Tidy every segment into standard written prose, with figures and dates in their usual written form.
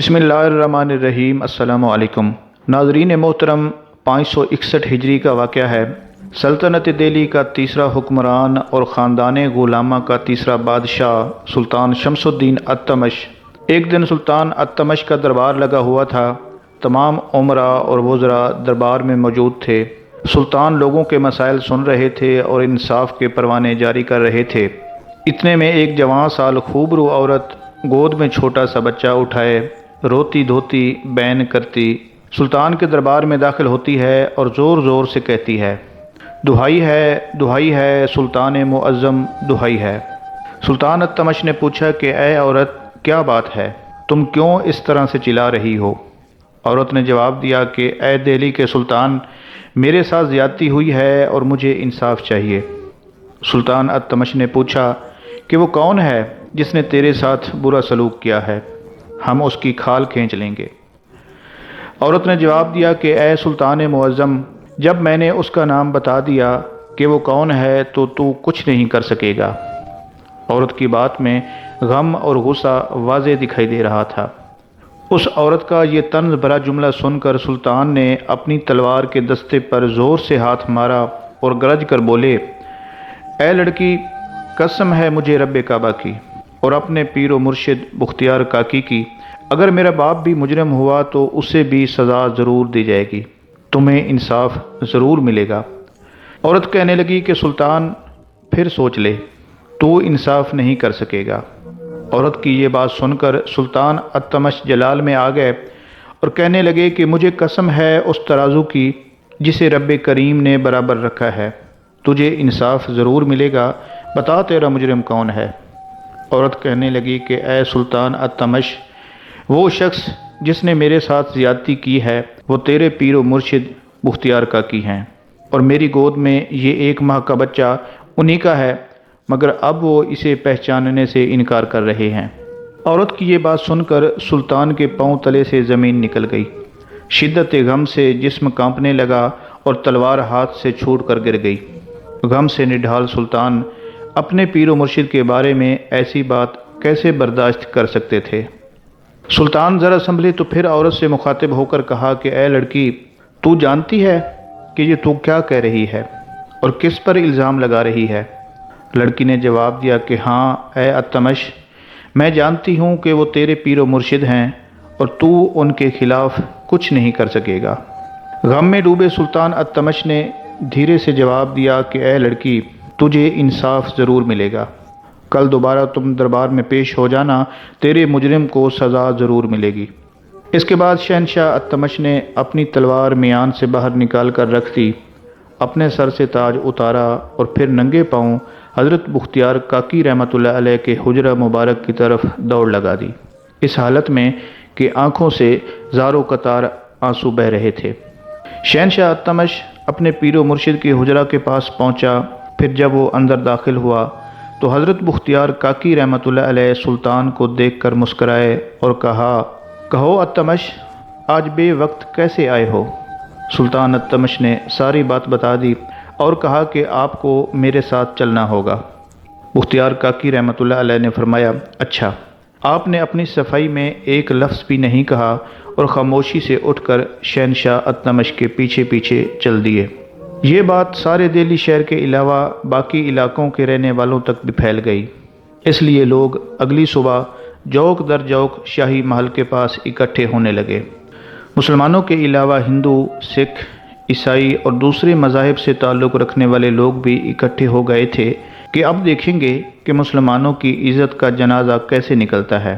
بسم اللہ الرحمن الرحیم۔ السلام علیکم ناظرین محترم، 561 ہجری کا واقعہ ہے۔ سلطنت دہلی کا تیسرا حکمران اور خاندان غلامہ کا تیسرا بادشاہ سلطان شمس الدین التمش۔ ایک دن سلطان التمش کا دربار لگا ہوا تھا۔ تمام امراء اور وزراء دربار میں موجود تھے۔ سلطان لوگوں کے مسائل سن رہے تھے اور انصاف کے پروانے جاری کر رہے تھے۔ اتنے میں ایک جوان سال خوبرو عورت گود میں چھوٹا سا بچہ اٹھائے روتی دھوتی بین کرتی سلطان کے دربار میں داخل ہوتی ہے اور زور زور سے کہتی ہے، دہائی ہے سلطان معظم، دہائی ہے۔ سلطان التمش نے پوچھا کہ اے عورت، کیا بات ہے؟ تم کیوں اس طرح سے چلا رہی ہو؟ عورت نے جواب دیا کہ اے دہلی کے سلطان، میرے ساتھ زیادتی ہوئی ہے اور مجھے انصاف چاہیے۔ سلطان التمش نے پوچھا کہ وہ کون ہے جس نے تیرے ساتھ برا سلوک کیا ہے؟ ہم اس کی کھال کھینچ لیں گے۔ عورت نے جواب دیا کہ اے سلطان معظم، جب میں نے اس کا نام بتا دیا کہ وہ کون ہے تو کچھ نہیں کر سکے گا۔ عورت کی بات میں غم اور غصہ واضح دکھائی دے رہا تھا۔ اس عورت کا یہ طنز بھرا جملہ سن کر سلطان نے اپنی تلوار کے دستے پر زور سے ہاتھ مارا اور گرج کر بولے، اے لڑکی، قسم ہے مجھے رب کعبہ کی اور اپنے پیر و مرشد بختیار کاکی کی، اگر میرا باپ بھی مجرم ہوا تو اسے بھی سزا ضرور دی جائے گی، تمہیں انصاف ضرور ملے گا۔ عورت کہنے لگی کہ سلطان پھر سوچ لے، تو انصاف نہیں کر سکے گا۔ عورت کی یہ بات سن کر سلطان التمش جلال میں آ گئے اور کہنے لگے کہ مجھے قسم ہے اس ترازو کی جسے رب کریم نے برابر رکھا ہے، تجھے انصاف ضرور ملے گا، بتا تیرا مجرم کون ہے؟ عورت کہنے لگی کہ اے سلطان التمش، وہ شخص جس نے میرے ساتھ زیادتی کی ہے وہ تیرے پیر و مرشد بختیار کاکی ہیں، اور میری گود میں یہ 1 ماہ کا بچہ انہی کا ہے، مگر اب وہ اسے پہچاننے سے انکار کر رہے ہیں۔ عورت کی یہ بات سن کر سلطان کے پاؤں تلے سے زمین نکل گئی۔ شدت غم سے جسم کانپنے لگا اور تلوار ہاتھ سے چھوٹ کر گر گئی۔ غم سے نڈھال سلطان اپنے پیر و مرشد کے بارے میں ایسی بات کیسے برداشت کر سکتے تھے؟ سلطان ذرا سنبھلے تو پھر عورت سے مخاطب ہو کر کہا کہ اے لڑکی، تو جانتی ہے کہ یہ تو کیا کہہ رہی ہے اور کس پر الزام لگا رہی ہے؟ لڑکی نے جواب دیا کہ ہاں اے التمش، میں جانتی ہوں کہ وہ تیرے پیر و مرشد ہیں اور تو ان کے خلاف کچھ نہیں کر سکے گا۔ غم میں ڈوبے سلطان التمش نے دھیرے سے جواب دیا کہ اے لڑکی، تجھے انصاف ضرور ملے گا، کل دوبارہ تم دربار میں پیش ہو جانا، تیرے مجرم کو سزا ضرور ملے گی۔ اس کے بعد شہنشاہ التمش نے اپنی تلوار میان سے باہر نکال کر رکھ دی، اپنے سر سے تاج اتارا اور پھر ننگے پاؤں حضرت بختیار کاکی رحمۃ اللہ علیہ کے حجرہ مبارک کی طرف دوڑ لگا دی، اس حالت میں کہ آنکھوں سے زاروں قطار آنسو بہہ رہے تھے۔ شہنشاہ التمش اپنے پیر و مرشد کے حجرہ کے پاس پہنچا۔ پھر جب وہ اندر داخل ہوا تو حضرت بختیار کاکی رحمۃ اللہ علیہ سلطان کو دیکھ کر مسکرائے اور کہو التمش، آج بے وقت کیسے آئے ہو؟ سلطان التمش نے ساری بات بتا دی اور کہا کہ آپ کو میرے ساتھ چلنا ہوگا۔ بختیار کاکی رحمۃ اللہ علیہ نے فرمایا، اچھا۔ آپ نے اپنی صفائی میں ایک لفظ بھی نہیں کہا اور خاموشی سے اٹھ کر شہنشاہ التمش کے پیچھے پیچھے چل دیے۔ یہ بات سارے دہلی شہر کے علاوہ باقی علاقوں کے رہنے والوں تک بھی پھیل گئی، اس لیے لوگ اگلی صبح جوک در جوک شاہی محل کے پاس اکٹھے ہونے لگے۔ مسلمانوں کے علاوہ ہندو، سکھ، عیسائی اور دوسرے مذاہب سے تعلق رکھنے والے لوگ بھی اکٹھے ہو گئے تھے کہ اب دیکھیں گے کہ مسلمانوں کی عزت کا جنازہ کیسے نکلتا ہے۔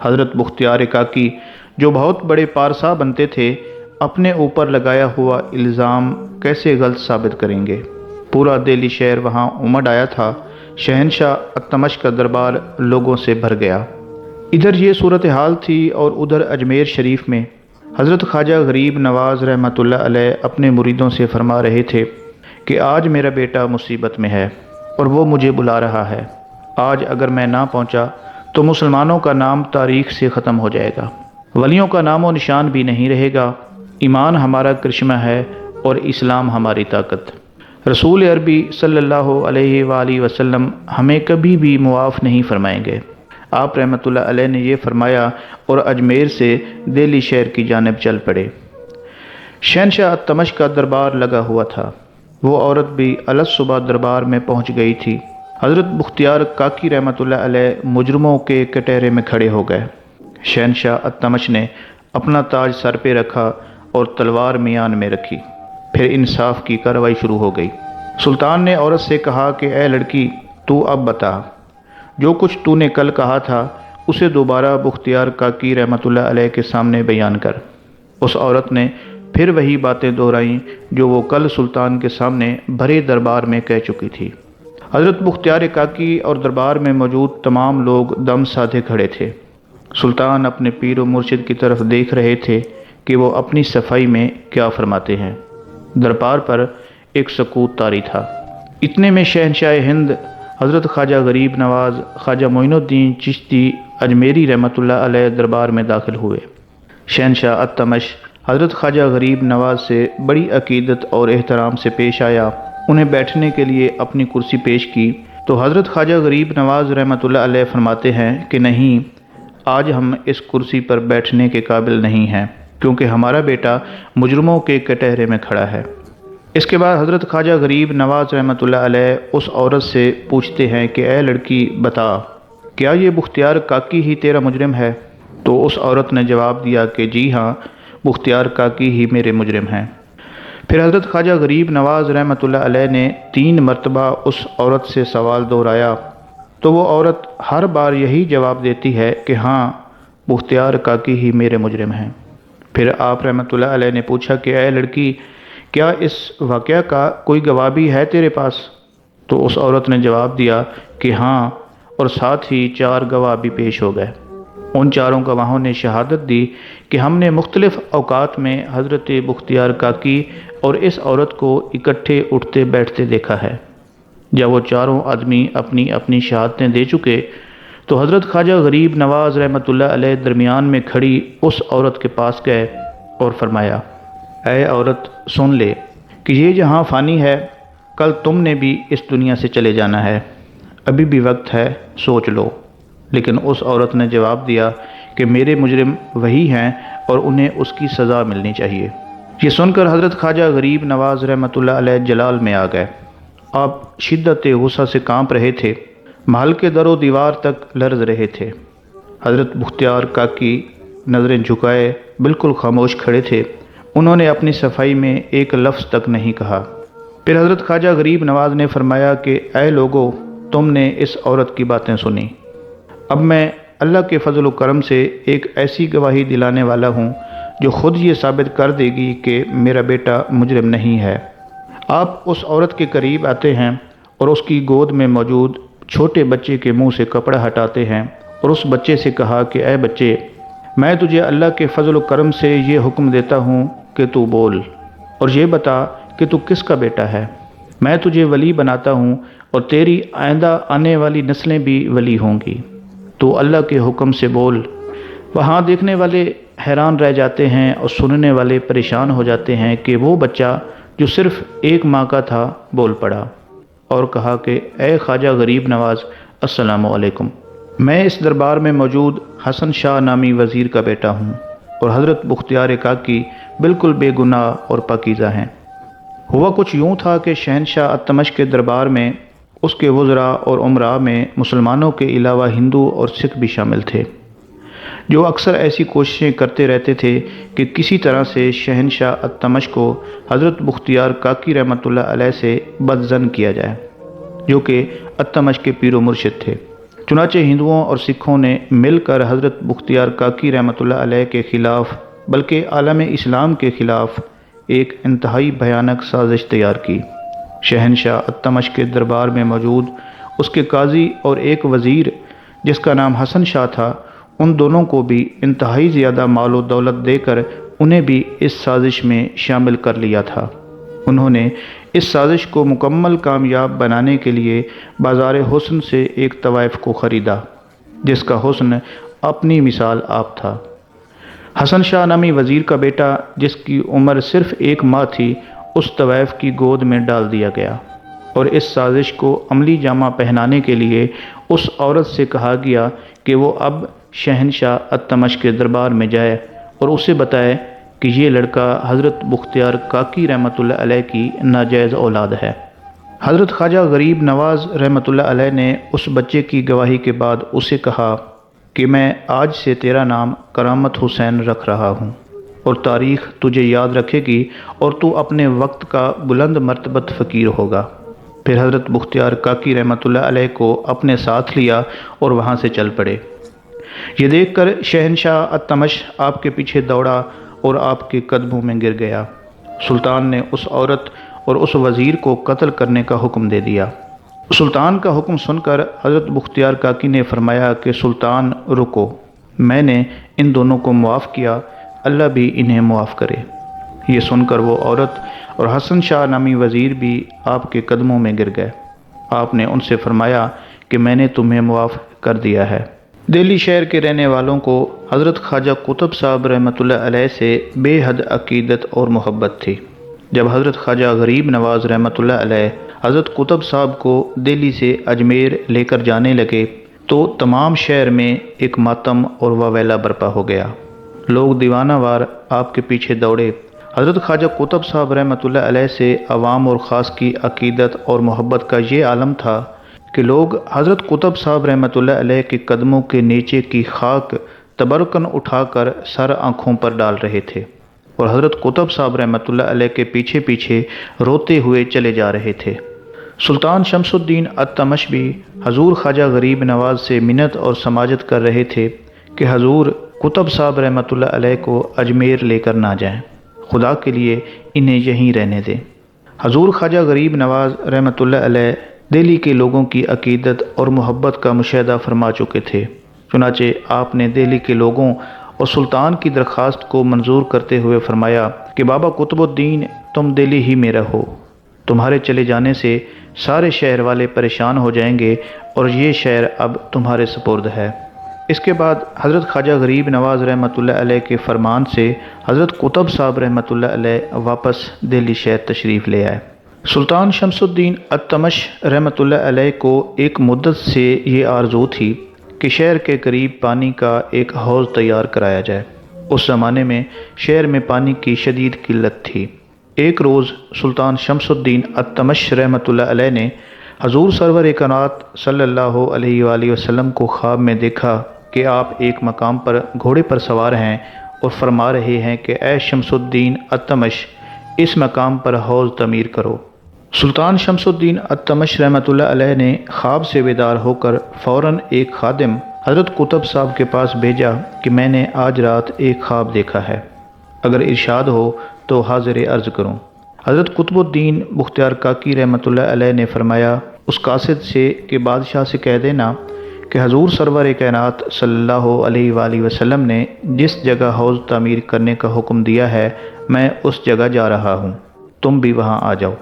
حضرت بختیار کاکی جو بہت بڑے پارسا بنتے تھے، اپنے اوپر لگایا ہوا الزام کیسے غلط ثابت کریں گے؟ پورا دہلی شہر وہاں امڈ آیا تھا۔ شہنشاہ التمش کا دربار لوگوں سے بھر گیا۔ ادھر یہ صورتحال تھی اور ادھر اجمیر شریف میں حضرت خواجہ غریب نواز رحمۃ اللہ علیہ اپنے مریدوں سے فرما رہے تھے کہ آج میرا بیٹا مصیبت میں ہے اور وہ مجھے بلا رہا ہے۔ آج اگر میں نہ پہنچا تو مسلمانوں کا نام تاریخ سے ختم ہو جائے گا، ولیوں کا نام و نشان بھی نہیں رہے گا۔ ایمان ہمارا کرشمہ ہے اور اسلام ہماری طاقت۔ رسول عربی صلی اللہ علیہ وآلہ وسلم ہمیں کبھی بھی معاف نہیں فرمائیں گے۔ آپ رحمۃ اللہ علیہ نے یہ فرمایا اور اجمیر سے دہلی شہر کی جانب چل پڑے۔ شہنشاہ التمش کا دربار لگا ہوا تھا۔ وہ عورت بھی الصبح دربار میں پہنچ گئی تھی۔ حضرت بختیار کاکی رحمۃ اللہ علیہ مجرموں کے کٹہرے میں کھڑے ہو گئے۔ شہنشاہ التمش نے اپنا تاج سر پہ رکھا اور تلوار میان میں رکھی۔ پھر انصاف کی کارروائی شروع ہو گئی۔ سلطان نے عورت سے کہا کہ اے لڑکی، تو اب بتا، جو کچھ تو نے کل کہا تھا اسے دوبارہ بختیار کاکی رحمۃ اللہ علیہ کے سامنے بیان کر۔ اس عورت نے پھر وہی باتیں دہرائیں جو وہ کل سلطان کے سامنے بھرے دربار میں کہہ چکی تھی۔ حضرت بختیار کاکی اور دربار میں موجود تمام لوگ دم سادھے کھڑے تھے۔ سلطان اپنے پیر و مرشد کی طرف دیکھ رہے تھے کہ وہ اپنی صفائی میں کیا فرماتے ہیں۔ دربار پر ایک سکوت طاری تھا۔ اتنے میں شہنشاہ ہند حضرت خواجہ غریب نواز خواجہ معین الدین چشتی اجمیری رحمۃ اللہ علیہ دربار میں داخل ہوئے۔ شہنشاہ التمش حضرت خواجہ غریب نواز سے بڑی عقیدت اور احترام سے پیش آیا۔ انہیں بیٹھنے کے لیے اپنی کرسی پیش کی تو حضرت خواجہ غریب نواز رحمۃ اللہ علیہ فرماتے ہیں کہ نہیں، آج ہم اس کرسی پر بیٹھنے کے قابل نہیں ہیں کیونکہ ہمارا بیٹا مجرموں کے کٹہرے میں کھڑا ہے۔ اس کے بعد حضرت خواجہ غریب نواز رحمۃ اللہ علیہ اس عورت سے پوچھتے ہیں کہ اے لڑکی بتا، کیا یہ بختیار کاکی ہی تیرا مجرم ہے؟ تو اس عورت نے جواب دیا کہ جی ہاں، بختیار کاکی ہی میرے مجرم ہیں۔ پھر حضرت خواجہ غریب نواز رحمۃ اللہ علیہ نے 3 مرتبہ اس عورت سے سوال دہرایا تو وہ عورت ہر بار یہی جواب دیتی ہے کہ ہاں، بختیار کاکی ہی میرے مجرم ہیں۔ پھر آپ رحمۃ اللہ علیہ نے پوچھا کہ اے لڑکی، کیا اس واقعہ کا کوئی گواہ بھی ہے تیرے پاس؟ تو اس عورت نے جواب دیا کہ ہاں، اور ساتھ ہی 4 گواہ بھی پیش ہو گئے۔ ان 4 گواہوں نے شہادت دی کہ ہم نے مختلف اوقات میں حضرت بختیار کاکی اور اس عورت کو اکٹھے اٹھتے بیٹھتے دیکھا ہے۔ جب وہ 4 آدمی اپنی اپنی شہادتیں دے چکے تو حضرت خواجہ غریب نواز رحمۃ اللہ علیہ درمیان میں کھڑی اس عورت کے پاس گئے اور فرمایا، اے عورت سن لے کہ یہ جہاں فانی ہے، کل تم نے بھی اس دنیا سے چلے جانا ہے، ابھی بھی وقت ہے، سوچ لو۔ لیکن اس عورت نے جواب دیا کہ میرے مجرم وہی ہیں اور انہیں اس کی سزا ملنی چاہیے۔ یہ سن کر حضرت خواجہ غریب نواز رحمۃ اللہ علیہ جلال میں آ گئے۔ آپ شدت غصہ سے کانپ رہے تھے، محل کے در و دیوار تک لرز رہے تھے۔ حضرت بختیار کاکی نظریں جھکائے بالکل خاموش کھڑے تھے۔ انہوں نے اپنی صفائی میں ایک لفظ تک نہیں کہا۔ پھر حضرت خواجہ غریب نواز نے فرمایا کہ اے لوگو، تم نے اس عورت کی باتیں سنی، اب میں اللہ کے فضل و کرم سے ایک ایسی گواہی دلانے والا ہوں جو خود یہ ثابت کر دے گی کہ میرا بیٹا مجرم نہیں ہے۔ آپ اس عورت کے قریب آتے ہیں اور اس کی گود میں موجود چھوٹے بچے کے منہ سے کپڑا ہٹاتے ہیں اور اس بچے سے کہا کہ اے بچے، میں تجھے اللہ کے فضل و کرم سے یہ حکم دیتا ہوں کہ تو بول اور یہ بتا کہ تو کس کا بیٹا ہے۔ میں تجھے ولی بناتا ہوں اور تیری آئندہ آنے والی نسلیں بھی ولی ہوں گی۔ تو اللہ کے حکم سے بول۔ وہاں دیکھنے والے حیران رہ جاتے ہیں اور سننے والے پریشان ہو جاتے ہیں کہ وہ بچہ جو صرف 1 ماہ کا تھا بول پڑا اور کہا کہ اے خواجہ غریب نواز، السلام علیکم، میں اس دربار میں موجود حسن شاہ نامی وزیر کا بیٹا ہوں اور حضرت بختیار کاکی بالکل بے گناہ اور پاکیزہ ہیں۔ ہوا کچھ یوں تھا کہ شہنشاہ التمش کے دربار میں اس کے وزراء اور امراء میں مسلمانوں کے علاوہ ہندو اور سکھ بھی شامل تھے، جو اکثر ایسی کوششیں کرتے رہتے تھے کہ کسی طرح سے شہنشاہ التمش کو حضرت بختیار کاکی رحمۃ اللہ علیہ سے بدظن کیا جائے، جو کہ التمش کے پیر و مرشد تھے۔ چنانچہ ہندوؤں اور سکھوں نے مل کر حضرت بختیار کاکی رحمۃ اللہ علیہ کے خلاف بلکہ عالم اسلام کے خلاف ایک انتہائی بھیانک سازش تیار کی۔ شہنشاہ التمش کے دربار میں موجود اس کے قاضی اور ایک وزیر جس کا نام حسن شاہ تھا، ان دونوں کو بھی انتہائی زیادہ مال و دولت دے کر انہیں بھی اس سازش میں شامل کر لیا تھا۔ انہوں نے اس سازش کو مکمل کامیاب بنانے کے لیے بازار حسن سے ایک طوائف کو خریدا جس کا حسن اپنی مثال آپ تھا۔ حسن شاہ نامی وزیر کا بیٹا جس کی عمر صرف 1 ماہ تھی، اس طوائف کی گود میں ڈال دیا گیا اور اس سازش کو عملی جامہ پہنانے کے لیے اس عورت سے کہا گیا کہ وہ اب شہنشاہ التمش کے دربار میں جائے اور اسے بتائے کہ یہ لڑکا حضرت بختیار کاکی رحمۃ اللہ علیہ کی ناجائز اولاد ہے۔ حضرت خواجہ غریب نواز رحمۃ اللہ علیہ نے اس بچے کی گواہی کے بعد اسے کہا کہ میں آج سے تیرا نام کرامت حسین رکھ رہا ہوں اور تاریخ تجھے یاد رکھے گی اور تو اپنے وقت کا بلند مرتبت فقیر ہوگا۔ پھر حضرت بختیار کاکی رحمۃ اللہ علیہ کو اپنے ساتھ لیا اور وہاں سے چل پڑے۔ یہ دیکھ کر شہنشاہ التمش آپ کے پیچھے دوڑا اور آپ کے قدموں میں گر گیا۔ سلطان نے اس عورت اور اس وزیر کو قتل کرنے کا حکم دے دیا۔ سلطان کا حکم سن کر حضرت بختیار کاکی نے فرمایا کہ سلطان رکو، میں نے ان دونوں کو معاف کیا، اللہ بھی انہیں معاف کرے۔ یہ سن کر وہ عورت اور حسن شاہ نامی وزیر بھی آپ کے قدموں میں گر گئے۔ آپ نے ان سے فرمایا کہ میں نے تمہیں معاف کر دیا ہے۔ دہلی شہر کے رہنے والوں کو حضرت خواجہ قطب صاحب رحمۃ اللہ علیہ سے بے حد عقیدت اور محبت تھی۔ جب حضرت خواجہ غریب نواز رحمۃ اللہ علیہ حضرت قطب صاحب کو دہلی سے اجمیر لے کر جانے لگے تو تمام شہر میں ایک ماتم اور واویلا برپا ہو گیا۔ لوگ دیوانہ وار آپ کے پیچھے دوڑے۔ حضرت خواجہ قطب صاحب رحمۃ اللہ علیہ سے عوام اور خاص کی عقیدت اور محبت کا یہ عالم تھا کہ لوگ حضرت قطب صاحب رحمۃ اللہ علیہ کے قدموں کے نیچے کی خاک تبرکن اٹھا کر سر آنکھوں پر ڈال رہے تھے اور حضرت قطب صاحب رحمۃ اللہ علیہ کے پیچھے پیچھے روتے ہوئے چلے جا رہے تھے۔ سلطان شمس الدین التمش بھی حضور خواجہ غریب نواز سے منت اور سماجت کر رہے تھے کہ حضور قطب صاحب رحمۃ اللہ علیہ کو اجمیر لے کر نہ جائیں، خدا کے لیے انہیں یہیں رہنے دیں۔ حضور خواجہ غریب نواز رحمۃ اللہ علیہ دہلی کے لوگوں کی عقیدت اور محبت کا مشاہدہ فرما چکے تھے، چنانچہ آپ نے دہلی کے لوگوں اور سلطان کی درخواست کو منظور کرتے ہوئے فرمایا کہ بابا قطب الدین تم دہلی ہی میں رہو، تمہارے چلے جانے سے سارے شہر والے پریشان ہو جائیں گے اور یہ شہر اب تمہارے سپرد ہے۔ اس کے بعد حضرت خواجہ غریب نواز رحمۃ اللہ علیہ کے فرمان سے حضرت قطب صاحب رحمۃ اللہ علیہ واپس دہلی شہر تشریف لے آئے۔ سلطان شمس الدین التمش رحمۃ اللہ علیہ کو ایک مدت سے یہ آرزو تھی کہ شہر کے قریب پانی کا ایک حوض تیار کرایا جائے۔ اس زمانے میں شہر میں پانی کی شدید قلت تھی۔ ایک روز سلطان شمس الدین التمش رحمۃ اللہ علیہ نے حضور سرور کائنات صلی اللہ علیہ وآلہ وسلم کو خواب میں دیکھا کہ آپ ایک مقام پر گھوڑے پر سوار ہیں اور فرما رہے ہیں کہ اے شمس الدین التمش اس مقام پر حوض تعمیر کرو۔ سلطان شمس الدین التمش رحمۃ اللہ علیہ نے خواب سے بیدار ہو کر فوراً ایک خادم حضرت قطب صاحب کے پاس بھیجا کہ میں نے آج رات ایک خواب دیکھا ہے، اگر ارشاد ہو تو حاضر عرض کروں۔ حضرت قطب الدین بختیار کاکی رحمۃ اللہ علیہ نے فرمایا اس قاصد سے کہ بادشاہ سے کہہ دینا کہ حضور سرور کائنات صلی اللہ علیہ وآلہ وسلم نے جس جگہ حوض تعمیر کرنے کا حکم دیا ہے میں اس جگہ جا رہا ہوں، تم بھی وہاں آ جاؤ۔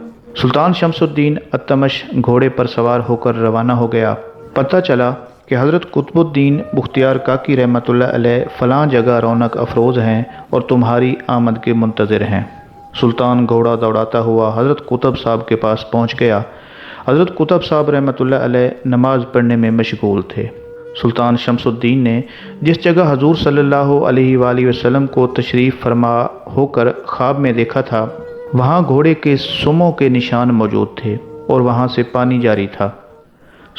سلطان شمس الدین التمش گھوڑے پر سوار ہو کر روانہ ہو گیا۔ پتہ چلا کہ حضرت قطب الدین بختیار کاکی رحمۃ اللہ علیہ فلاں جگہ رونق افروز ہیں اور تمہاری آمد کے منتظر ہیں۔ سلطان گھوڑا دوڑاتا ہوا حضرت قطب صاحب کے پاس پہنچ گیا۔ حضرت قطب صاحب رحمۃ اللہ علیہ نماز پڑھنے میں مشغول تھے۔ سلطان شمس الدین نے جس جگہ حضور صلی اللہ علیہ وآلہ وسلم کو تشریف فرما ہو کر خواب میں دیکھا تھا وہاں گھوڑے کے سموں کے نشان موجود تھے اور وہاں سے پانی جاری تھا۔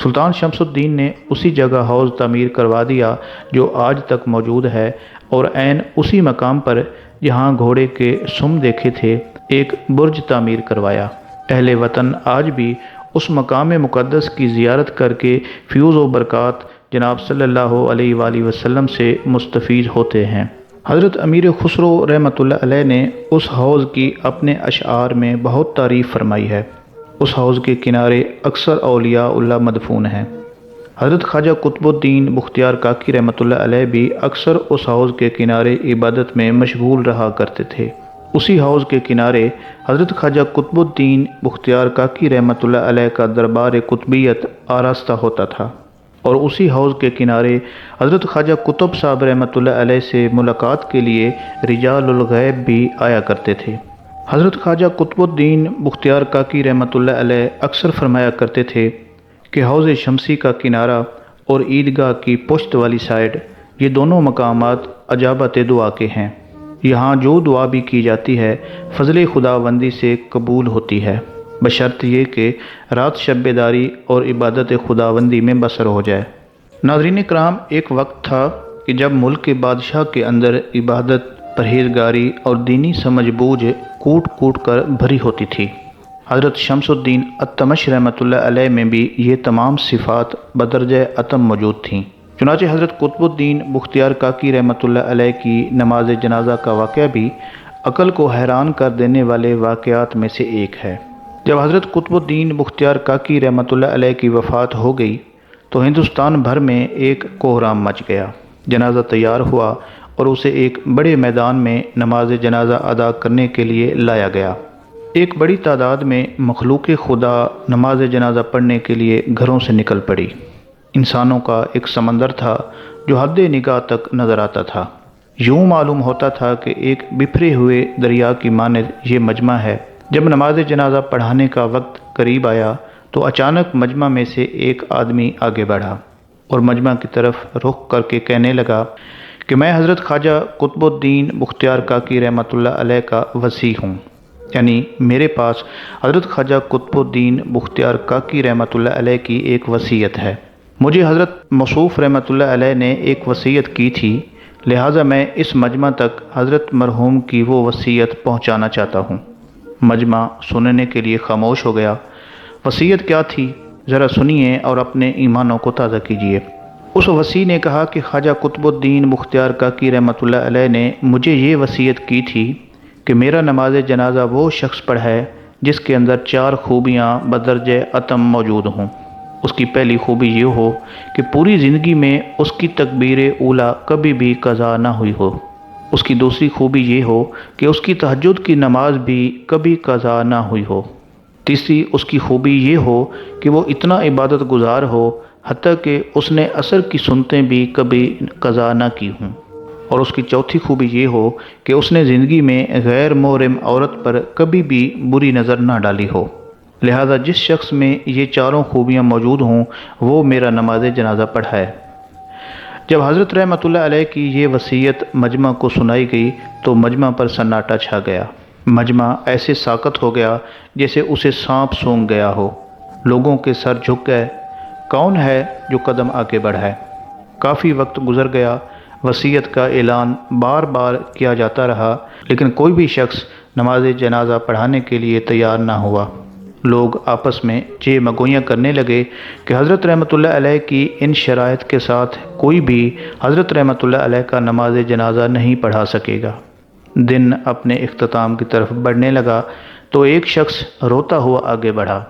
سلطان شمس الدین نے اسی جگہ حوض تعمیر کروا دیا جو آج تک موجود ہے اور عین اسی مقام پر جہاں گھوڑے کے سم دیکھے تھے ایک برج تعمیر کروایا۔ اہل وطن آج بھی اس مقام مقدس کی زیارت کر کے فیوز و برکات جناب صلی اللہ علیہ وآلہ وسلم سے مستفیض ہوتے ہیں۔ حضرت امیر خسرو رحمۃ اللہ علیہ نے اس حوض کی اپنے اشعار میں بہت تعریف فرمائی ہے۔ اس حوض کے کنارے اکثر اولیاء اللہ مدفون ہیں۔ حضرت خواجہ قطب الدین بختیار کاکی رحمۃ اللہ علیہ بھی اکثر اس حوض کے کنارے عبادت میں مشغول رہا کرتے تھے۔ اسی حوض کے کنارے حضرت خواجہ قطب الدین بختیار کاکی رحمۃ اللہ علیہ کا دربار قطبیت آراستہ ہوتا تھا اور اسی حوض کے کنارے حضرت خواجہ قطب صاحب رحمۃ اللہ علیہ سے ملاقات کے لیے رجال الغیب بھی آیا کرتے تھے۔ حضرت خواجہ قطب الدین بختیار کاکی رحمۃ اللہ علیہ اکثر فرمایا کرتے تھے کہ حوض شمسی کا کنارہ اور عیدگاہ کی پشت والی سائڈ، یہ دونوں مقامات اجابت دعا کے ہیں۔ یہاں جو دعا بھی کی جاتی ہے فضل خداوندی سے قبول ہوتی ہے، بشرط یہ کہ رات شب بیداری اور عبادت خداوندی میں بسر ہو جائے۔ ناظرین کرام، ایک وقت تھا کہ جب ملک کے بادشاہ کے اندر عبادت، پرہیزگاری اور دینی سمجھ بوجھ کوٹ کوٹ کر بھری ہوتی تھی۔ حضرت شمس الدین التمش رحمۃ اللہ علیہ میں بھی یہ تمام صفات بدرجہ اتم موجود تھیں۔ چنانچہ حضرت قطب الدین بختیار کاکی رحمۃ اللہ علیہ کی نماز جنازہ کا واقعہ بھی عقل کو حیران کر دینے والے واقعات میں سے ایک ہے۔ جب حضرت قطب الدین بختیار کاکی رحمۃ اللہ علیہ کی وفات ہو گئی تو ہندوستان بھر میں ایک کوہرام مچ گیا۔ جنازہ تیار ہوا اور اسے ایک بڑے میدان میں نماز جنازہ ادا کرنے کے لیے لایا گیا۔ ایک بڑی تعداد میں مخلوق خدا نماز جنازہ پڑھنے کے لیے گھروں سے نکل پڑی۔ انسانوں کا ایک سمندر تھا جو حد نگاہ تک نظر آتا تھا۔ یوں معلوم ہوتا تھا کہ ایک بکھرے ہوئے دریا کی مانند یہ مجمع ہے۔ جب نماز جنازہ پڑھانے کا وقت قریب آیا تو اچانک مجمع میں سے ایک آدمی آگے بڑھا اور مجمع کی طرف رخ کر کے کہنے لگا کہ میں حضرت خواجہ قطب الدین بختیار کاکی رحمۃ اللہ علیہ کا وصی ہوں، یعنی میرے پاس حضرت خواجہ قطب الدین بختیار کاکی رحمۃ اللہ علیہ کی ایک وصیت ہے۔ مجھے حضرت موصوف رحمۃ اللہ علیہ نے ایک وصیت کی تھی، لہٰذا میں اس مجمع تک حضرت مرحوم کی وہ وصیت پہنچانا چاہتا ہوں۔ مجمع سننے کے لیے خاموش ہو گیا۔ وصیت کیا تھی؟ ذرا سنیے اور اپنے ایمانوں کو تازہ کیجیے۔ اس وصی نے کہا کہ خواجہ قطب الدین بختیار کاکی رحمۃ اللہ علیہ نے مجھے یہ وصیت کی تھی کہ میرا نماز جنازہ وہ شخص پڑھائے جس کے اندر 4 خوبیاں بدرجہ اتم موجود ہوں۔ اس کی پہلی خوبی یہ ہو کہ پوری زندگی میں اس کی تکبیر اولیٰ کبھی بھی قضا نہ ہوئی ہو۔ اس کی دوسری خوبی یہ ہو کہ اس کی تہجد کی نماز بھی کبھی قضا نہ ہوئی ہو۔ تیسری اس کی خوبی یہ ہو کہ وہ اتنا عبادت گزار ہو حتیٰ کہ اس نے عصر کی سنتیں بھی کبھی قضا نہ کی ہوں۔ اور اس کی چوتھی خوبی یہ ہو کہ اس نے زندگی میں غیر محرم عورت پر کبھی بھی بری نظر نہ ڈالی ہو۔ لہذا جس شخص میں یہ 4 خوبیاں موجود ہوں وہ میرا نماز جنازہ پڑھائے۔ جب حضرت رحمۃ اللہ علیہ کی یہ وصیت مجمع کو سنائی گئی تو مجمع پر سناٹا چھا گیا۔ مجمع ایسے ساکت ہو گیا جیسے اسے سانپ سونگھ گیا ہو۔ لوگوں کے سر جھک گئے۔ کون ہے جو قدم آگے بڑھائے؟ کافی وقت گزر گیا۔ وصیت کا اعلان بار بار کیا جاتا رہا لیکن کوئی بھی شخص نماز جنازہ پڑھانے کے لیے تیار نہ ہوا۔ لوگ آپس میں چہ مگویاں کرنے لگے کہ حضرت رحمۃ اللہ علیہ کی ان شرائط کے ساتھ کوئی بھی حضرت رحمۃ اللہ علیہ کا نماز جنازہ نہیں پڑھا سکے گا۔ دن اپنے اختتام کی طرف بڑھنے لگا تو ایک شخص روتا ہوا آگے بڑھا۔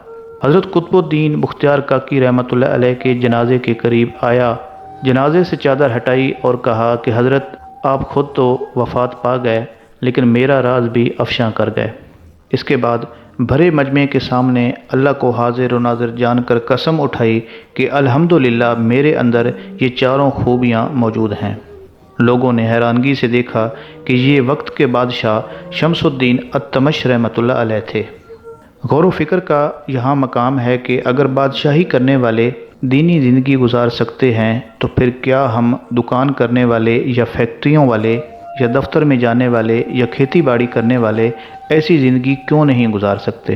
حضرت قطب الدین بختیار کاکی رحمۃ اللہ علیہ کے جنازے کے قریب آیا، جنازے سے چادر ہٹائی اور کہا کہ حضرت آپ خود تو وفات پا گئے لیکن میرا راز بھی افشاں کر گئے۔ اس کے بعد بھرے مجمع کے سامنے اللہ کو حاضر و ناظر جان کر قسم اٹھائی کہ الحمدللہ میرے اندر یہ 4 خوبیاں موجود ہیں۔ لوگوں نے حیرانگی سے دیکھا کہ یہ وقت کے بادشاہ شمس الدین التمش رحمۃ اللہ علیہ تھے۔ غور و فکر کا یہاں مقام ہے کہ اگر بادشاہی کرنے والے دینی زندگی گزار سکتے ہیں تو پھر کیا ہم دکان کرنے والے یا فیکٹریوں والے یا دفتر میں جانے والے یا کھیتی باڑی کرنے والے ایسی زندگی کیوں نہیں گزار سکتے؟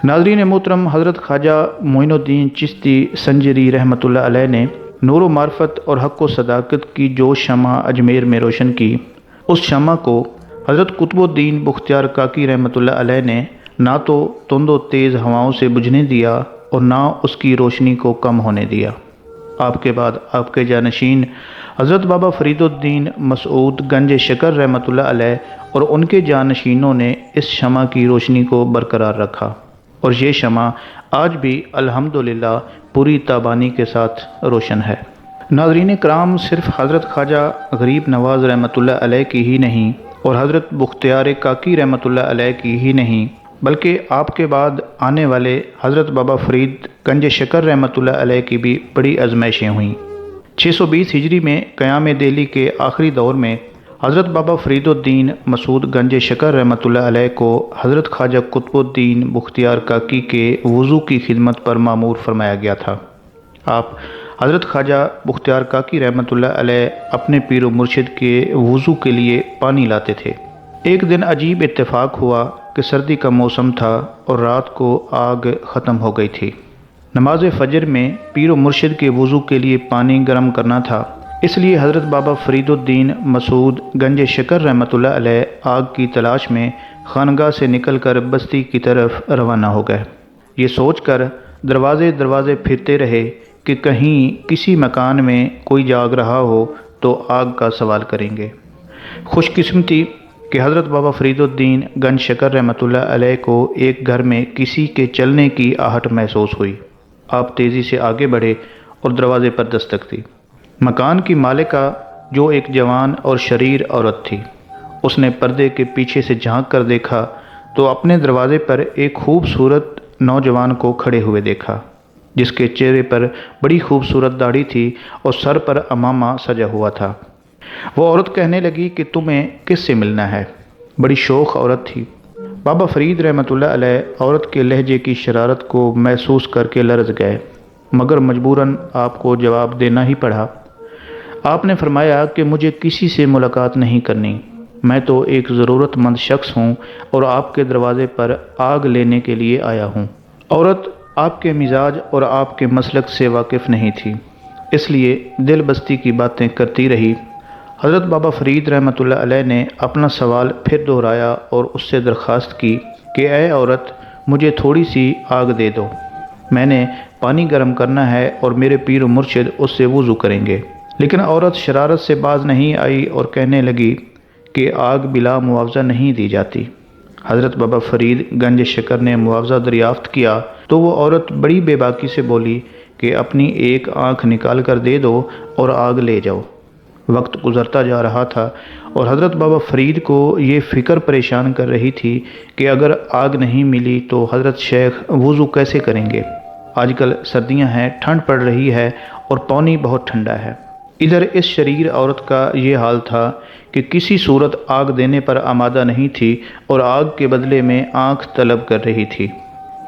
ناظرین محترم، حضرت خواجہ معین الدین چشتی سنجری رحمۃ اللہ علیہ نے نور و معرفت اور حق و صداقت کی جو شمع اجمیر میں روشن کی، اس شمع کو حضرت قطب الدین بختیار کاکی رحمۃ اللہ علیہ نے نہ تو تند و تیز ہواؤں سے بجھنے دیا اور نہ اس کی روشنی کو کم ہونے دیا۔ آپ کے بعد آپ کے جانشین حضرت بابا فرید الدین مسعود گنج شکر رحمۃ اللہ علیہ اور ان کے جانشینوں نے اس شمع کی روشنی کو برقرار رکھا، اور یہ شمع آج بھی الحمدللہ پوری تابانی کے ساتھ روشن ہے۔ ناظرین کرام، صرف حضرت خواجہ غریب نواز رحمۃ اللہ علیہ کی ہی نہیں اور حضرت بختیار کاکی رحمۃ اللہ علیہ کی ہی نہیں بلکہ آپ کے بعد آنے والے حضرت بابا فرید گنج شکر رحمۃ اللہ علیہ کی بھی بڑی آزمائشیں ہوئیں۔ 620 ہجری میں قیام دہلی کے آخری دور میں حضرت بابا فرید الدین مسعود گنج شکر رحمۃ اللہ علیہ کو حضرت خواجہ قطب الدین بختیار کاکی کے وضو کی خدمت پر مامور فرمایا گیا تھا۔ آپ حضرت خواجہ بختیار کاکی رحمۃ اللہ علیہ اپنے پیر و مرشد کے وضو کے لیے پانی لاتے تھے۔ ایک دن عجیب اتفاق ہوا کہ سردی کا موسم تھا اور رات کو آگ ختم ہو گئی تھی۔ نماز فجر میں پیر و مرشد کے وضو کے لیے پانی گرم کرنا تھا، اس لیے حضرت بابا فرید الدین مسعود گنج شکر رحمۃ اللہ علیہ آگ کی تلاش میں خانگاہ سے نکل کر بستی کی طرف روانہ ہو گئے۔ یہ سوچ کر دروازے پھرتے رہے کہ کہیں کسی مکان میں کوئی جاگ رہا ہو تو آگ کا سوال کریں گے۔ خوش قسمتی کہ حضرت بابا فرید الدین گنج شکر رحمۃ اللہ علیہ کو ایک گھر میں کسی کے چلنے کی آہٹ محسوس ہوئی۔ آپ تیزی سے آگے بڑھے اور دروازے پر دستک دی۔ مکان کی مالکہ جو ایک جوان اور شریر عورت تھی، اس نے پردے کے پیچھے سے جھانک کر دیکھا تو اپنے دروازے پر ایک خوبصورت نوجوان کو کھڑے ہوئے دیکھا، جس کے چہرے پر بڑی خوبصورت داڑھی تھی اور سر پر عمامہ سجا ہوا تھا۔ وہ عورت کہنے لگی کہ تمہیں کس سے ملنا ہے؟ بڑی شوخ عورت تھی۔ بابا فرید رحمۃ اللہ علیہ عورت کے لہجے کی شرارت کو محسوس کر کے لرز گئے، مگر مجبوراً آپ کو جواب دینا ہی پڑا۔ آپ نے فرمایا کہ مجھے کسی سے ملاقات نہیں کرنی، میں تو ایک ضرورت مند شخص ہوں اور آپ کے دروازے پر آگ لینے کے لیے آیا ہوں۔ عورت آپ کے مزاج اور آپ کے مسلک سے واقف نہیں تھی، اس لیے دل بستی کی باتیں کرتی رہی۔ حضرت بابا فرید رحمۃ اللہ علیہ نے اپنا سوال پھر دہرایا اور اس سے درخواست کی کہ اے عورت، مجھے تھوڑی سی آگ دے دو، میں نے پانی گرم کرنا ہے اور میرے پیر و مرشد اس سے وضو کریں گے۔ لیکن عورت شرارت سے باز نہیں آئی اور کہنے لگی کہ آگ بلا معاوضہ نہیں دی جاتی۔ حضرت بابا فرید گنج شکر نے معاوضہ دریافت کیا تو وہ عورت بڑی بے باکی سے بولی کہ اپنی ایک آنکھ نکال کر دے دو اور آگ لے جاؤ۔ وقت گزرتا جا رہا تھا اور حضرت بابا فرید کو یہ فکر پریشان کر رہی تھی کہ اگر آگ نہیں ملی تو حضرت شیخ وضو کیسے کریں گے؟ آج کل سردیاں ہیں، ٹھنڈ پڑ رہی ہے اور پانی بہت ٹھنڈا ہے۔ ادھر اس شریر عورت کا یہ حال تھا کہ کسی صورت آگ دینے پر آمادہ نہیں تھی اور آگ کے بدلے میں آنکھ طلب کر رہی تھی۔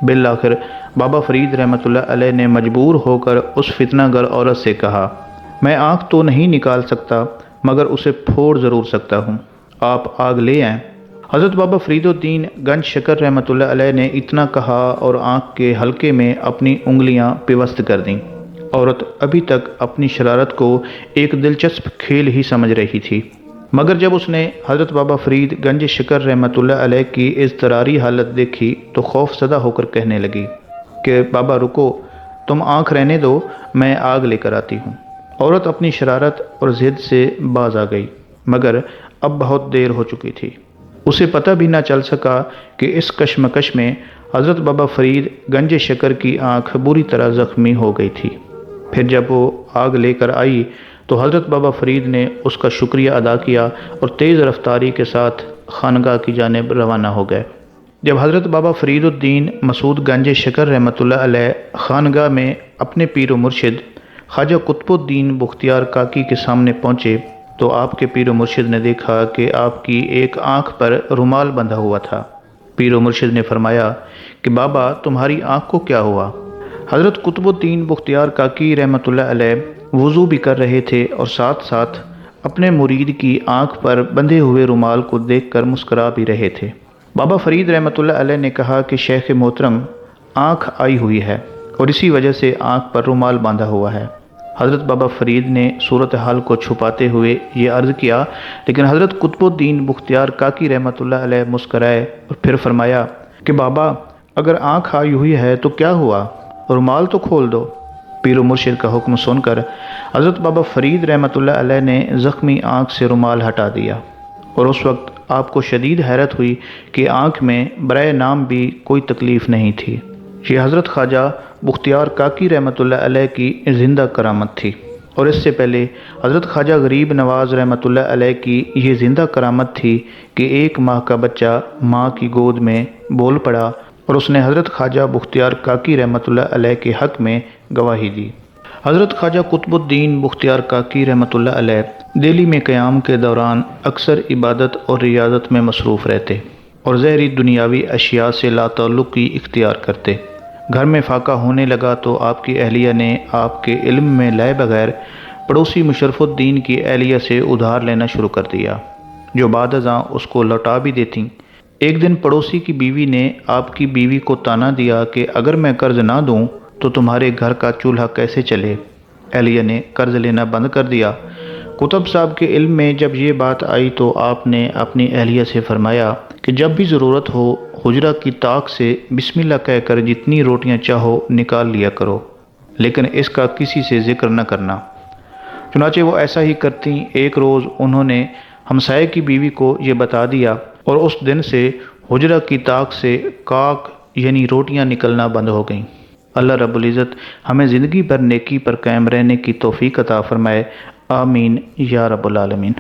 بالآخر بابا فرید رحمۃ اللہ علیہ نے مجبور ہو کر اس فتنہ گر عورت سے کہا، میں آنکھ تو نہیں نکال سکتا مگر اسے پھوڑ ضرور سکتا ہوں، آپ آگ لے آئیں۔ حضرت بابا فرید الدین گنج شکر رحمۃ اللہ علیہ نے اتنا کہا اور آنکھ کے حلقے میں اپنی انگلیاں پیوست کر دیں۔ عورت ابھی تک اپنی شرارت کو ایک دلچسپ کھیل ہی سمجھ رہی تھی، مگر جب اس نے حضرت بابا فرید گنج شکر رحمۃ اللہ علیہ کی اضطراری حالت دیکھی تو خوف زدہ ہو کر کہنے لگی کہ بابا رکو، تم آنکھ رہنے دو، میں آگ لے کر آتی ہوں۔ عورت اپنی شرارت اور ضد سے باز آ گئی، مگر اب بہت دیر ہو چکی تھی۔ اسے پتہ بھی نہ چل سکا کہ اس کشمکش میں حضرت بابا فرید گنج شکر کی آنکھ بری طرح زخمی ہو گئی تھی۔ پھر جب وہ آگ لے کر آئی تو حضرت بابا فرید نے اس کا شکریہ ادا کیا اور تیز رفتاری کے ساتھ خانگاہ کی جانب روانہ ہو گئے۔ جب حضرت بابا فرید الدین مسعود گنج شکر رحمۃ اللہ علیہ خانگاہ میں اپنے پیر و مرشد خواجہ قطب الدین بختیار کاکی کے سامنے پہنچے تو آپ کے پیر و مرشد نے دیکھا کہ آپ کی ایک آنکھ پر رومال بندھا ہوا تھا۔ پیر و مرشد نے فرمایا کہ بابا تمہاری آنکھ کو کیا ہوا؟ حضرت قطب الدین بختیار کاکی رحمۃ اللہ علیہ وضو بھی کر رہے تھے اور ساتھ ساتھ اپنے مرید کی آنکھ پر بندھے ہوئے رومال کو دیکھ کر مسکرا بھی رہے تھے۔ بابا فرید رحمۃ اللہ علیہ نے کہا کہ شیخ محترم، آنکھ آئی ہوئی ہے اور اسی وجہ سے آنکھ پر رومال باندھا ہوا ہے۔ حضرت بابا فرید نے صورتحال کو چھپاتے ہوئے یہ عرض کیا، لیکن حضرت قطب الدین بختیار کاکی رحمۃ اللہ علیہ مسکرائے اور پھر فرمایا کہ بابا اگر آنکھ آئی ہوئی ہے تو کیا ہوا، رومال تو کھول دو۔ پیر و مرشد کا حکم سن کر حضرت بابا فرید رحمۃ اللہ علیہ نے زخمی آنکھ سے رومال ہٹا دیا اور اس وقت آپ کو شدید حیرت ہوئی کہ آنکھ میں برائے نام بھی کوئی تکلیف نہیں تھی۔ یہ حضرت خواجہ بختیار کاکی رحمۃ اللہ علیہ کی زندہ کرامت تھی، اور اس سے پہلے حضرت خواجہ غریب نواز رحمۃ اللہ علیہ کی یہ زندہ کرامت تھی کہ 1 ماہ کا بچہ ماں کی گود میں بول پڑا اور اس نے حضرت خواجہ بختیار کاکی رحمۃ اللہ علیہ کے حق میں گواہی دی۔ حضرت خواجہ قطب الدین بختیار کاکی رحمۃ اللہ علیہ دہلی میں قیام کے دوران اکثر عبادت اور ریاضت میں مصروف رہتے اور ظاہری دنیاوی اشیاء سے لا تعلقی اختیار کرتے، گھر میں فاقہ ہونے لگا تو آپ کی اہلیہ نے آپ کے علم میں لائے بغیر پڑوسی مشرف الدین کی اہلیہ سے ادھار لینا شروع کر دیا، جو بعد ازاں اس کو لوٹا بھی دیتی۔ ایک دن پڑوسی کی بیوی نے آپ کی بیوی کو طعنہ دیا کہ اگر میں قرض نہ دوں تو تمہارے گھر کا چولہا کیسے چلے؟ اہلیہ نے قرض لینا بند کر دیا۔ کتب صاحب کے علم میں جب یہ بات آئی تو آپ نے اپنی اہلیہ سے فرمایا کہ جب بھی ضرورت ہو حجرہ کی طاق سے بسم اللہ کہہ کر جتنی روٹیاں چاہو نکال لیا کرو، لیکن اس کا کسی سے ذکر نہ کرنا۔ چنانچہ وہ ایسا ہی کرتی۔ ایک روز انہوں نے ہمسائے کی بیوی کو یہ بتا دیا اور اس دن سے حجرہ کی طاق سے کاک یعنی روٹیاں نکلنا بند ہو گئیں۔ اللہ رب العزت ہمیں زندگی بھر نیکی پر قائم رہنے کی توفیق عطا فرمائے، آمین یا رب العالمین۔